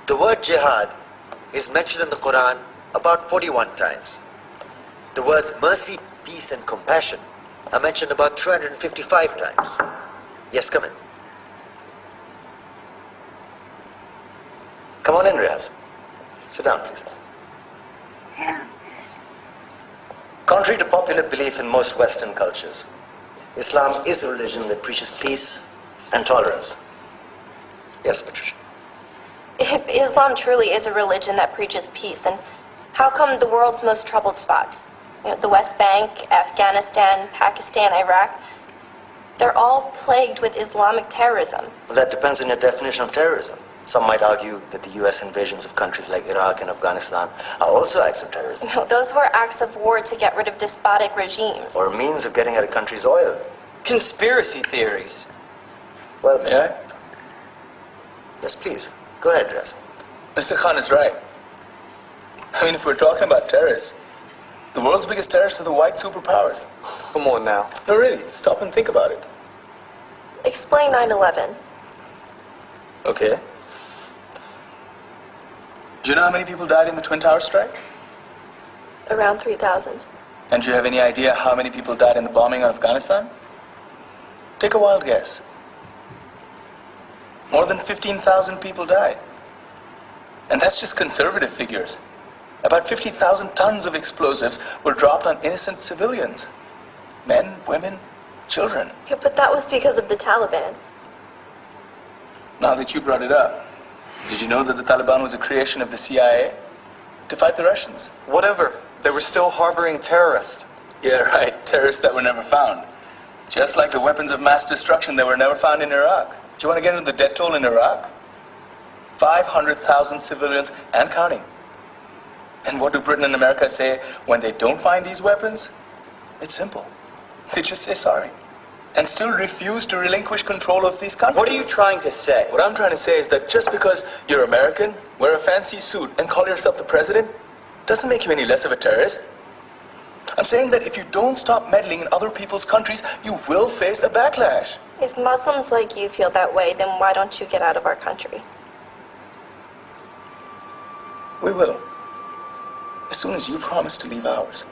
The word jihad is mentioned in the Quran about 41 times. The words mercy, peace, and compassion are mentioned about 355 times. Yes, come in. Come on in, Riaz. Sit down, please. Contrary to popular belief in most Western cultures, Islam is a religion that preaches peace and tolerance. Yes, Patricia. If Islam truly is a religion that preaches peace, then how come the world's most troubled spots, the West Bank, Afghanistan, Pakistan, Iraq, they're all plagued with Islamic terrorism? Well, that depends on your definition of terrorism. Some might argue that the US invasions of countries like Iraq and Afghanistan are also acts of terrorism. No, those were acts of war to get rid of despotic regimes. Or a means of getting at a country's oil. Conspiracy theories. Well, May I? Yes, please. Go ahead, Riaz. Mr. Khan is right. I mean, if we're talking about terrorists, the world's biggest terrorists are the white superpowers. Come on now. No, really, stop and think about it. Explain 9/11. Okay. Do you know how many people died in the Twin Towers strike? Around 3,000. And do you have any idea how many people died in the bombing of Afghanistan? Take a wild guess. More than 15,000 people died. And that's just conservative figures. About 50,000 tons of explosives were dropped on innocent civilians. Men, women, children. Yeah, but that was because of the Taliban. Now that you brought it up, did you know that the Taliban was a creation of the CIA to fight the Russians? Whatever. They were still harboring terrorists. Yeah, right. Terrorists that were never found. Just like the weapons of mass destruction that were never found in Iraq. Do you want to get into the death toll in Iraq? 500,000 civilians and counting. And what do Britain and America say when they don't find these weapons? It's simple. They just say sorry. And still refuse to relinquish control of these countries. What are you trying to say? What I'm trying to say is that just because you're American, wear a fancy suit, and call yourself the president, doesn't make you any less of a terrorist. I'm saying that if you don't stop meddling in other people's countries, you will face a backlash. If Muslims like you feel that way, then why don't you get out of our country? We will. As soon as you promise to leave ours.